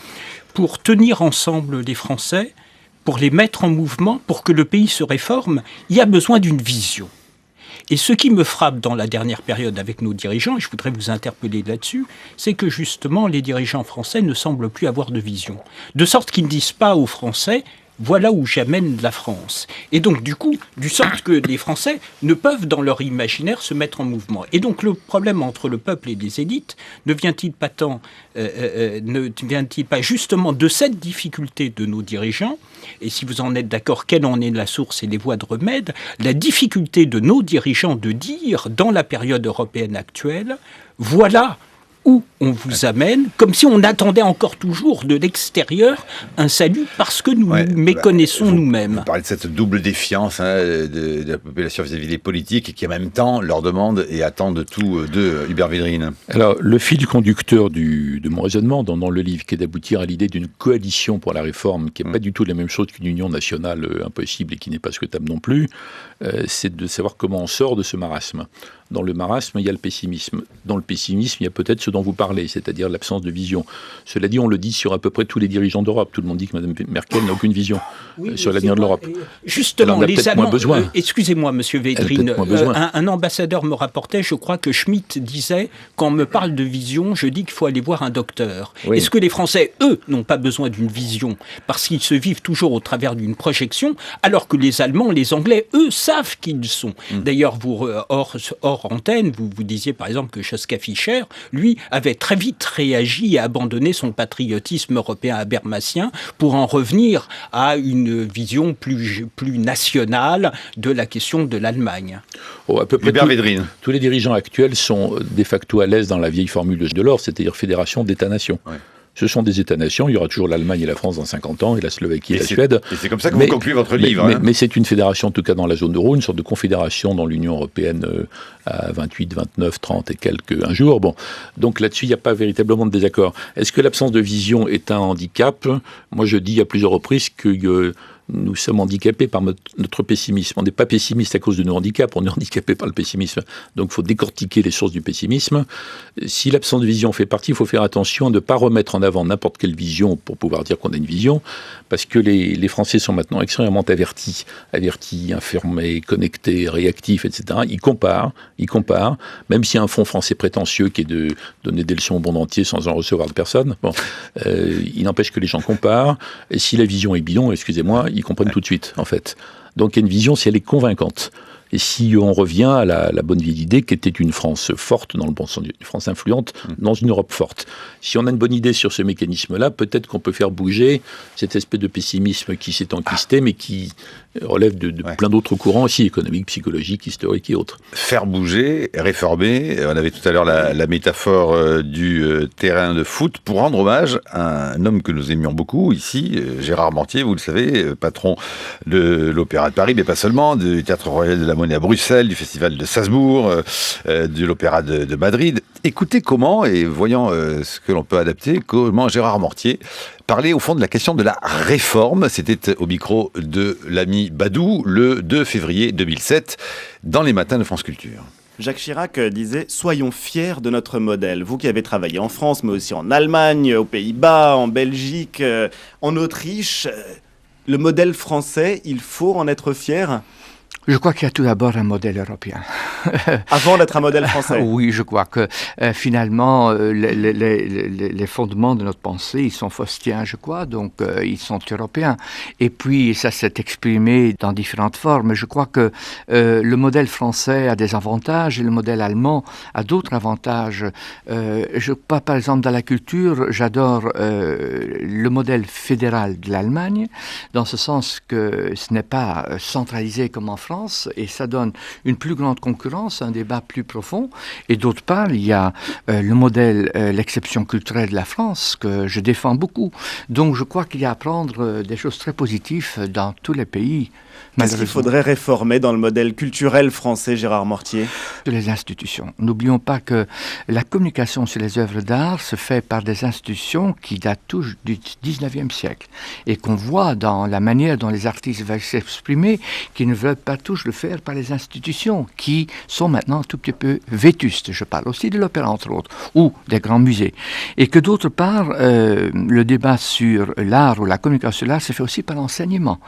pour tenir ensemble les Français, pour les mettre en mouvement, pour que le pays se réforme, il y a besoin d'une vision. Et ce qui me frappe dans la dernière période avec nos dirigeants, et je voudrais vous interpeller là-dessus, c'est que justement les dirigeants français ne semblent plus avoir de vision. De sorte qu'ils ne disent pas aux Français « voilà où j'amène la France ». Et donc du coup, du sorte que les Français ne peuvent dans leur imaginaire se mettre en mouvement. Et donc le problème entre le peuple et les élites ne vient-il pas justement de cette difficulté de nos dirigeants? Et si vous en êtes d'accord, quelle en est la source et les voies de remède? La difficulté de nos dirigeants de dire, dans la période européenne actuelle, voilà où on vous amène, comme si on attendait encore toujours de l'extérieur un salut parce que nous nous méconnaissons nous-mêmes. Vous parlez de cette double défiance de la population vis-à-vis des politiques qui en même temps leur demandent et attendent tout de Hubert Védrine. Alors le fil conducteur de mon raisonnement dans le livre, qui est d'aboutir à l'idée d'une coalition pour la réforme, qui n'est pas du tout la même chose qu'une union nationale impossible et qui n'est pas souhaitable non plus, c'est de savoir comment on sort de ce marasme. Dans le marasme, il y a le pessimisme. Dans le pessimisme, il y a peut-être ce dont vous parlez, c'est-à-dire l'absence de vision. Cela dit, on le dit sur à peu près tous les dirigeants d'Europe. Tout le monde dit que Mme Merkel n'a aucune vision sur l'avenir de l'Europe. Justement, les Allemands... excusez-moi, Monsieur Védrine, un ambassadeur me rapportait, je crois que Schmitt disait, quand on me parle de vision, je dis qu'il faut aller voir un docteur. Oui. Est-ce que les Français, eux, n'ont pas besoin d'une vision parce qu'ils se vivent toujours au travers d'une projection, alors que les Allemands, les Anglais, eux, savent qui ils sont. D'ailleurs, vous, hors antenne, vous disiez par exemple que Joschka Fischer, lui, avait très vite réagi et abandonné son patriotisme européen habermasien pour en revenir à une vision plus nationale de la question de l'Allemagne. À peu près tous les dirigeants actuels sont de facto à l'aise dans la vieille formule de Delors, c'est-à-dire fédération d'États-nations. Ouais. Ce sont des États-nations, il y aura toujours l'Allemagne et la France dans 50 ans, et la Slovaquie et la Suède. Et c'est comme ça que vous concluez votre livre. Mais c'est une fédération, en tout cas dans la zone euro, une sorte de confédération dans l'Union européenne à 28, 29, 30 et quelques un jour. Bon. Donc là-dessus, il n'y a pas véritablement de désaccord. Est-ce que l'absence de vision est un handicap? Moi, je dis à plusieurs reprises que... nous sommes handicapés par notre pessimisme. On n'est pas pessimiste à cause de nos handicaps, on est handicapé par le pessimisme. Donc il faut décortiquer les sources du pessimisme. Si l'absence de vision fait partie, il faut faire attention à ne pas remettre en avant n'importe quelle vision pour pouvoir dire qu'on a une vision, parce que les Français sont maintenant extrêmement avertis, informés, connectés, réactifs, etc. Ils comparent, même s'il y a un fonds français prétentieux qui est de donner des leçons au monde entier sans en recevoir de personne. Bon, il n'empêche que les gens comparent, et si la vision est bidon, excusez-moi, ils comprennent tout de suite, en fait. Donc il y a une vision si elle est convaincante. Et si on revient à la bonne vieille idée qu'était une France forte, dans le bon sens, une France influente, dans une Europe forte. Si on a une bonne idée sur ce mécanisme-là, peut-être qu'on peut faire bouger cette espèce de pessimisme qui s'est enquisté, mais qui relève de plein d'autres courants aussi, économiques, psychologiques, historiques et autres. Faire bouger, réformer, on avait tout à l'heure la métaphore du terrain de foot, pour rendre hommage à un homme que nous aimions beaucoup ici, Gérard Mortier, vous le savez, patron de l'Opéra de Paris, mais pas seulement, du Théâtre Royal de la Monnaie à Bruxelles, du Festival de Salzbourg, de l'Opéra de Madrid. Écoutez comment, et voyons ce que l'on peut adapter, comment Gérard Mortier parlait au fond de la question de la réforme. C'était au micro de l'ami Badou le 2 février 2007 dans les matins de France Culture. Jacques Chirac disait « Soyons fiers de notre modèle ». Vous qui avez travaillé en France, mais aussi en Allemagne, aux Pays-Bas, en Belgique, en Autriche, le modèle français, il faut en être fier ? Je crois qu'il y a tout d'abord un modèle européen. Avant d'être un modèle français. Oui, je crois que finalement, les fondements de notre pensée, ils sont faustiens, je crois, donc ils sont européens. Et puis, ça s'est exprimé dans différentes formes. Je crois que le modèle français a des avantages et le modèle allemand a d'autres avantages. Je crois, par exemple, dans la culture, j'adore le modèle fédéral de l'Allemagne, dans ce sens que ce n'est pas centralisé comme en France, et ça donne une plus grande concurrence, un débat plus profond. Et d'autre part, il y a le modèle, l'exception culturelle de la France, que je défends beaucoup. Donc je crois qu'il y a à prendre des choses très positives dans tous les pays Qu'est-ce qu'il faudrait réformer dans le modèle culturel français, Gérard Mortier ? Les institutions. N'oublions pas que la communication sur les œuvres d'art se fait par des institutions qui datent tous du 19e siècle et qu'on voit dans la manière dont les artistes veulent s'exprimer, qui ne veulent pas tous le faire par les institutions, qui sont maintenant un tout petit peu vétustes. Je parle aussi de l'opéra, entre autres, ou des grands musées. Et que d'autre part, le débat sur l'art ou la communication sur l'art se fait aussi par l'enseignement.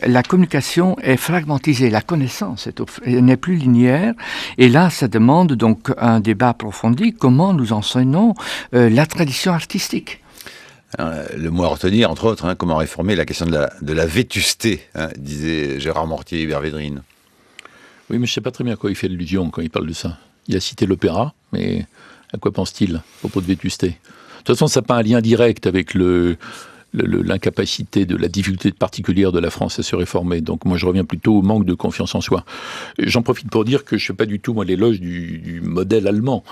La communication est fragmentisée, la connaissance n'est plus linéaire, et là, ça demande donc un débat approfondi, comment nous enseignons la tradition artistique. Le mot à retenir, entre autres, comment réformer la question de la vétusté, disait Gérard Mortier et Hubert Védrine. Oui, mais je ne sais pas très bien à quoi il fait allusion quand il parle de ça. Il a cité l'opéra, mais à quoi pense-t-il à propos de vétusté ? De toute façon, ça n'a pas un lien direct avec l'incapacité, de la difficulté particulière de la France à se réformer. Donc moi, je reviens plutôt au manque de confiance en soi. J'en profite pour dire que je ne fais pas du tout, moi, l'éloge du modèle allemand.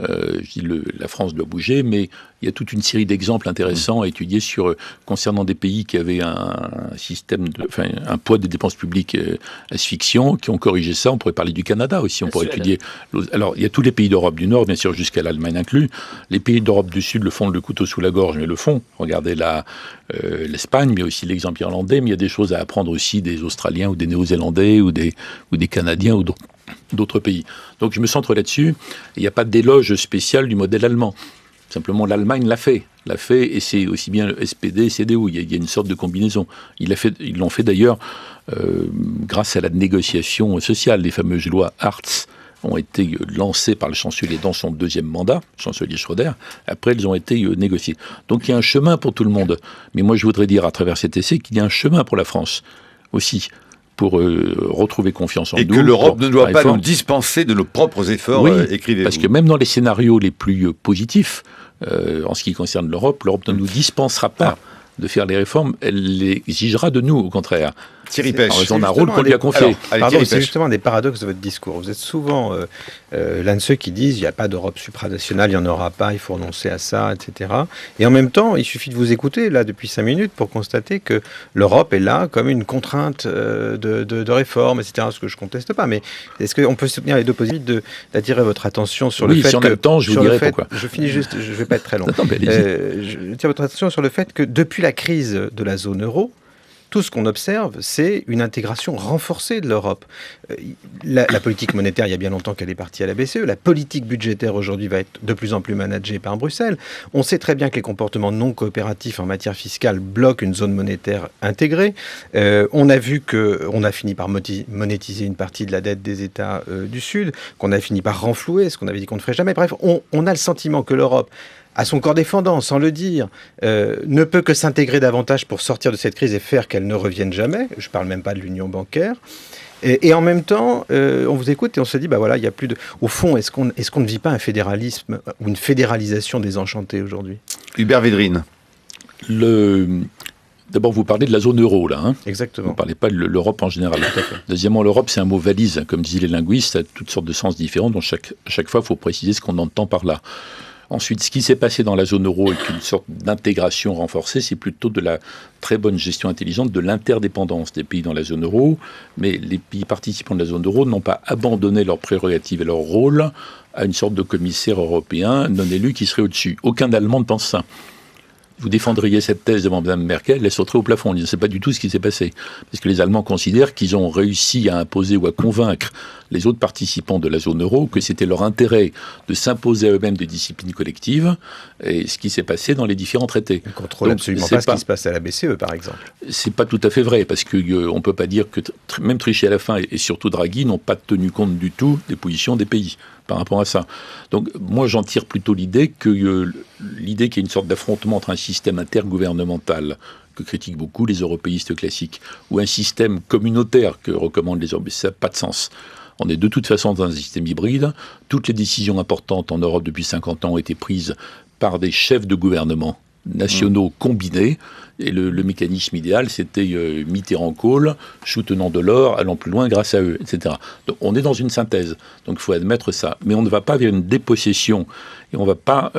Je dis la France doit bouger, mais il y a toute une série d'exemples intéressants à étudier concernant des pays qui avaient un poids des dépenses publiques asphyxiant, qui ont corrigé ça. On pourrait parler du Canada aussi. On pourrait étudier. Alors, il y a tous les pays d'Europe du Nord, bien sûr, jusqu'à l'Allemagne inclus. Les pays d'Europe du Sud le font le couteau sous la gorge, mais le font. Regardez l'Espagne, mais aussi l'exemple irlandais. Mais il y a des choses à apprendre aussi des Australiens ou des Néo-Zélandais ou des Canadiens ou d'autres pays. Donc je me centre là-dessus. Il n'y a pas d'éloge spécial du modèle allemand. Simplement, l'Allemagne l'a fait, et c'est aussi bien le SPD, CDU. Il y a une sorte de combinaison. Ils l'ont fait d'ailleurs grâce à la négociation sociale. Les fameuses lois Hartz ont été lancées par le chancelier dans son deuxième mandat, le chancelier Schröder. Après, elles ont été négociées. Donc il y a un chemin pour tout le monde. Mais moi, je voudrais dire à travers cet essai qu'il y a un chemin pour la France aussi, pour retrouver confiance en nous. Et que l'Europe ne doit pas nous dispenser de nos propres efforts, oui, écrivez-vous. Parce que même dans les scénarios les plus positifs, en ce qui concerne l'Europe ne nous dispensera pas de faire les réformes, elle les exigera de nous, au contraire. Thierry Pêche. En raison d'un rôle qu'on lui a confié. C'est justement un des paradoxes de votre discours. Vous êtes souvent l'un de ceux qui disent il n'y a pas d'Europe supranationale, il n'y en aura pas, il faut renoncer à ça, etc. Et en même temps, il suffit de vous écouter là depuis 5 minutes pour constater que l'Europe est là comme une contrainte de réforme, etc. Ce que je ne conteste pas. Mais est-ce qu'on peut soutenir les deux positions d'attirer votre attention sur le fait que... Oui, si on a le temps, je vous dirai pourquoi. Je finis juste, je ne vais pas être très long. Attends, je tire votre attention sur le fait que depuis la crise de la zone euro, tout ce qu'on observe, c'est une intégration renforcée de l'Europe. La politique monétaire, il y a bien longtemps qu'elle est partie à la BCE. La politique budgétaire, aujourd'hui, va être de plus en plus managée par Bruxelles. On sait très bien que les comportements non coopératifs en matière fiscale bloquent une zone monétaire intégrée. On a vu qu'on a fini par monétiser une partie de la dette des États du Sud, qu'on a fini par renflouer, ce qu'on avait dit qu'on ne ferait jamais. Bref, on a le sentiment que l'Europe, à son corps défendant, sans le dire, ne peut que s'intégrer davantage pour sortir de cette crise et faire qu'elle ne revienne jamais. Je ne parle même pas de l'union bancaire. Et en même temps, on vous écoute et on se dit, bah voilà, il y a plus de... Au fond, est-ce qu'on ne vit pas un fédéralisme ou une fédéralisation désenchantée aujourd'hui ? Hubert Védrine. D'abord, vous parlez de la zone euro, là. Exactement. Vous ne parlez pas de l'Europe en général. Deuxièmement, l'Europe, c'est un mot valise. Comme disaient les linguistes, ça a toutes sortes de sens différents. Donc, chaque fois, il faut préciser ce qu'on entend par là. Ensuite, ce qui s'est passé dans la zone euro avec une sorte d'intégration renforcée, c'est plutôt de la très bonne gestion intelligente de l'interdépendance des pays dans la zone euro. Mais les pays participants de la zone euro n'ont pas abandonné leurs prérogatives et leur rôle à une sorte de commissaire européen non élu qui serait au-dessus. Aucun Allemand ne pense ça. Vous défendriez cette thèse devant Mme Merkel, elle sauterait au plafond. Ce n'est pas du tout ce qui s'est passé. Parce que les Allemands considèrent qu'ils ont réussi à imposer ou à convaincre les autres participants de la zone euro que c'était leur intérêt de s'imposer à eux-mêmes des disciplines collectives, et ce qui s'est passé dans les différents traités. Ils ne contrôlent absolument pas ce qui se passe à la BCE, par exemple. C'est pas tout à fait vrai, parce qu'on ne peut pas dire que même Trichet à la fin, et surtout Draghi, n'ont pas tenu compte du tout des positions des pays par rapport à ça. Donc moi, j'en tire plutôt l'idée qu'il y a une sorte d'affrontement entre un système intergouvernemental que critiquent beaucoup les européistes classiques, ou un système communautaire que recommandent les Européens. Ça n'a pas de sens. On est de toute façon dans un système hybride. Toutes les décisions importantes en Europe depuis 50 ans ont été prises par des chefs de gouvernement nationaux combinés. Et le mécanisme idéal, c'était Mitterrand-Kohl, soutenant Delors, allant plus loin grâce à eux, etc. Donc on est dans une synthèse. Donc il faut admettre ça. Mais on ne va pas vers une dépossession Et on ne va pas,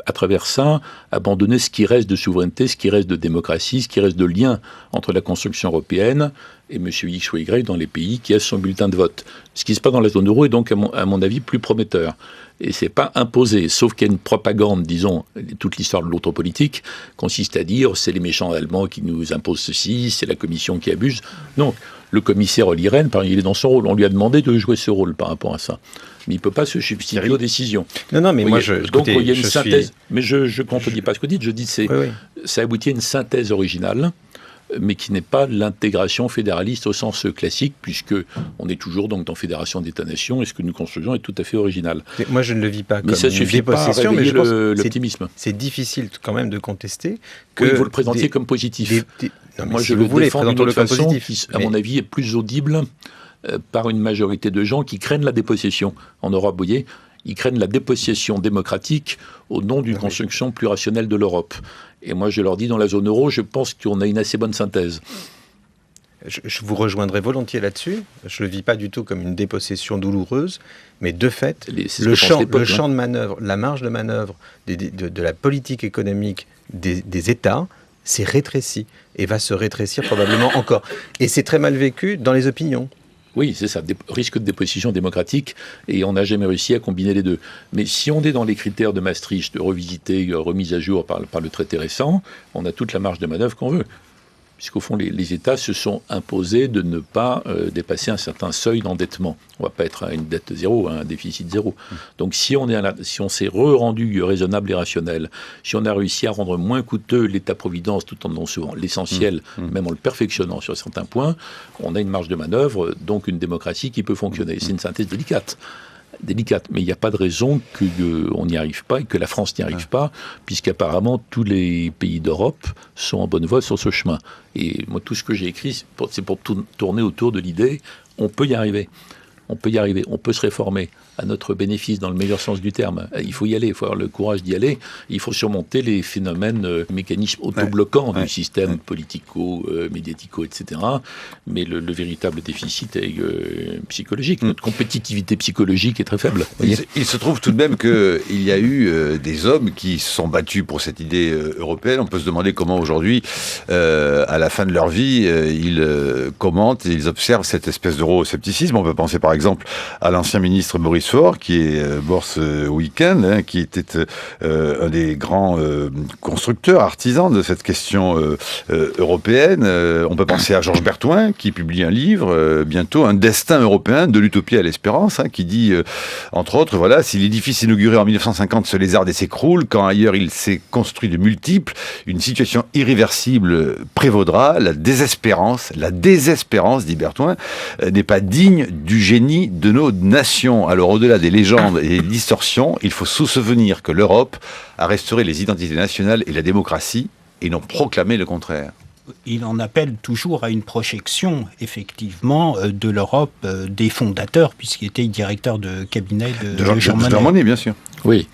à travers ça, abandonner ce qui reste de souveraineté, ce qui reste de démocratie, ce qui reste de lien entre la construction européenne et M. X ou Y dans les pays qui a son bulletin de vote. Ce qui se passe dans la zone euro est donc, à mon avis, plus prometteur. Et c'est pas imposé, sauf qu'il y a une propagande, disons, toute l'histoire de l'autre politique consiste à dire c'est les méchants allemands qui nous imposent ceci, c'est la Commission qui abuse. Non, le commissaire Olli Rehn, il est dans son rôle. On lui a demandé de jouer ce rôle par rapport à ça. Mais il ne peut pas se substituer aux décisions. Non, mais moi, donc il y a une synthèse. Mais je ne contredis pas ce que vous dites. Je dis que ça aboutit à une synthèse originale, mais qui n'est pas l'intégration fédéraliste au sens classique, puisque on est toujours donc dans fédération d'États-nations, et ce que nous construisons est tout à fait original. Mais moi, je ne le vis pas comme ça suffit une dépossession, mais je pense l'optimisme. C'est difficile quand même de contester que vous le présentiez comme positif. Non, moi, si je vous le voulez, défends d'une autre façon, positif, qui, à mon avis, est plus audible par une majorité de gens qui craignent la dépossession. En Europe, vous voyez, ils craignent la dépossession démocratique au nom d'une construction plus rationnelle de l'Europe. Et moi, je leur dis, dans la zone euro, je pense qu'on a une assez bonne synthèse. Je vous rejoindrai volontiers là-dessus. Je ne le vis pas du tout comme une dépossession douloureuse, mais de fait, le champ de manœuvre, la marge de manœuvre de la politique économique des États s'est rétréci et va se rétrécir probablement encore. Et c'est très mal vécu dans les opinions. Oui, c'est ça, risque de dépossession démocratique, et on n'a jamais réussi à combiner les deux. Mais si on est dans les critères de Maastricht, revisité, remise à jour par le traité récent, on a toute la marge de manœuvre qu'on veut. Puisqu'au fond, les États se sont imposés de ne pas dépasser un certain seuil d'endettement. On ne va pas être à une dette zéro, à un déficit zéro. Donc si on s'est rendu raisonnable et rationnel, si on a réussi à rendre moins coûteux l'État-providence tout en donnant souvent l'essentiel, même en le perfectionnant sur certains points, on a une marge de manœuvre, donc une démocratie qui peut fonctionner. C'est une synthèse délicate, mais il n'y a pas de raison qu'on n'y arrive pas et que la France n'y arrive pas, puisqu'apparemment tous les pays d'Europe sont en bonne voie sur ce chemin. Et moi, tout ce que j'ai écrit, c'est pour tourner autour de l'idée, on peut y arriver. On peut y arriver, on peut se réformer à notre bénéfice dans le meilleur sens du terme. Il faut y aller, il faut avoir le courage d'y aller. Il faut surmonter les phénomènes, mécanismes autobloquants du système politico, médiatico, etc. Mais le véritable déficit est psychologique. Notre compétitivité psychologique est très faible. Il se trouve tout de même qu'il y a eu des hommes qui se sont battus pour cette idée européenne. On peut se demander comment aujourd'hui, à la fin de leur vie, ils commentent et ils observent cette espèce d'euroscepticisme. On peut penser par exemple à l'ancien ministre Maurice Faure, qui est mort ce week-end, qui était un des grands constructeurs, artisans de cette question européenne. On peut penser à Georges Bertoin, qui publie un livre bientôt, Un destin européen, de l'utopie à l'espérance, qui dit, entre autres, voilà, si l'édifice inauguré en 1950 se lézarde et s'écroule, quand ailleurs il s'est construit de multiples, une situation irréversible prévaudra. La désespérance, dit Bertoin, n'est pas digne du génie de nos nations. Alors, au-delà des légendes et des distorsions, il faut se souvenir que l'Europe a restauré les identités nationales et la démocratie et non proclamé le contraire. Il en appelle toujours à une projection, effectivement, de l'Europe des fondateurs, puisqu'il était directeur de cabinet de Jean Monnet. Bien sûr. Oui.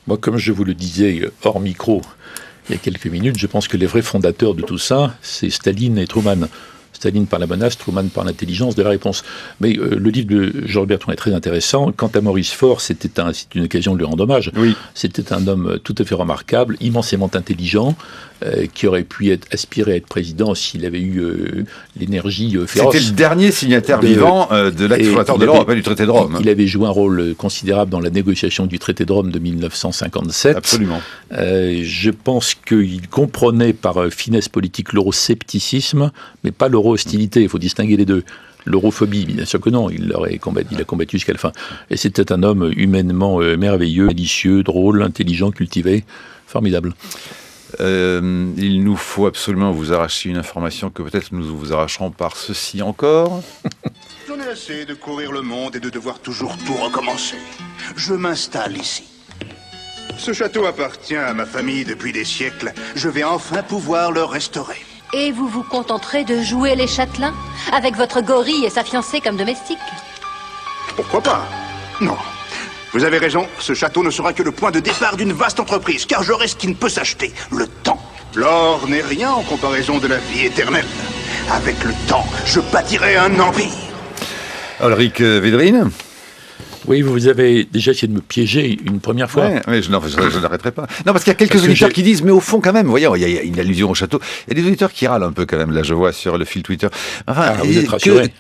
Moi, comme je vous le disais hors micro il y a quelques minutes, je pense que les vrais fondateurs de tout ça, c'est Staline et Truman. Staline par la menace, Truman par l'intelligence de la réponse. Mais le livre de Georges Bertoin est très intéressant. Quant à Maurice Faure, c'est une occasion de lui rendre hommage. Oui. C'était un homme tout à fait remarquable, immensément intelligent, qui aurait pu aspirer à être président s'il avait eu l'énergie féroce. C'était le dernier signataire vivant de l'acte fondateur de l'Europe, du traité de Rome. Il avait joué un rôle considérable dans la négociation du traité de Rome de 1957. Absolument. Je pense qu'il comprenait par finesse politique l'euroscepticisme, mais pas l'euro-hostilité. Il faut distinguer les deux. L'europhobie, bien sûr que non, il a combattu jusqu'à la fin. Et c'était un homme humainement merveilleux, délicieux, drôle, intelligent, cultivé, formidable. Il nous faut absolument vous arracher une information que peut-être nous vous arracherons par ceci encore. J'en ai assez de courir le monde et de devoir toujours tout recommencer. Je m'installe ici. Ce château appartient à ma famille depuis des siècles. Je vais enfin pouvoir le restaurer. Et vous vous contenterez de jouer les châtelains avec votre gorille et sa fiancée comme domestique? Pourquoi pas? Non. Vous avez raison, ce château ne sera que le point de départ d'une vaste entreprise, car j'aurai ce qui ne peut s'acheter, le temps. L'or n'est rien en comparaison de la vie éternelle. Avec le temps, je bâtirai un empire. Ulrich Védrine. Oui, vous avez déjà essayé de me piéger une première fois. Ouais, mais je n'arrêterai pas. Non, parce qu'il y a quelques auditeurs qui disent, mais au fond, quand même, vous voyez, il y a une allusion au château. Il y a des auditeurs qui râlent un peu, quand même, là, je vois sur le fil Twitter. Enfin, vous êtes rassurés.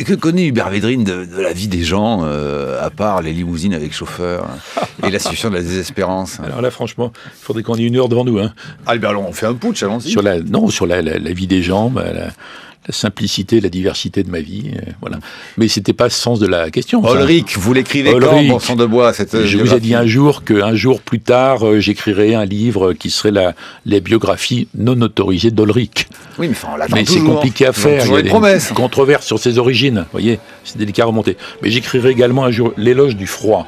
Que connaît Hubert Védrine de la vie des gens, à part les limousines avec chauffeur et la situation de la désespérance? Alors là, franchement, il faudrait qu'on ait 1 heure devant nous. Hein. Albert, on fait un putsch, allons-y. Sur la vie des gens, la simplicité, la diversité de ma vie, voilà. Mais c'était pas le sens de la question. Ulrich, vous l'écrivez quand, bon sang de bois, cette Je vous ai dit un jour qu'un jour plus tard, j'écrirai un livre qui serait la biographie non autorisée d'Ulrich. Oui, mais on l'attend mais toujours. c'est compliqué à faire. Il y a des controverses sur ses origines, vous voyez, c'est délicat à remonter. Mais j'écrirai également un jour l'éloge du froid.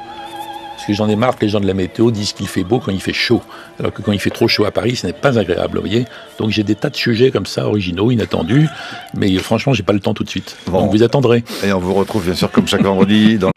Parce que j'en ai marre que les gens de la météo disent qu'il fait beau quand il fait chaud. Alors que quand il fait trop chaud à Paris, ce n'est pas agréable, vous voyez. Donc j'ai des tas de sujets comme ça, originaux, inattendus. Mais franchement, j'ai pas le temps tout de suite. Bon. Donc vous attendrez. Et on vous retrouve bien sûr comme chaque vendredi dans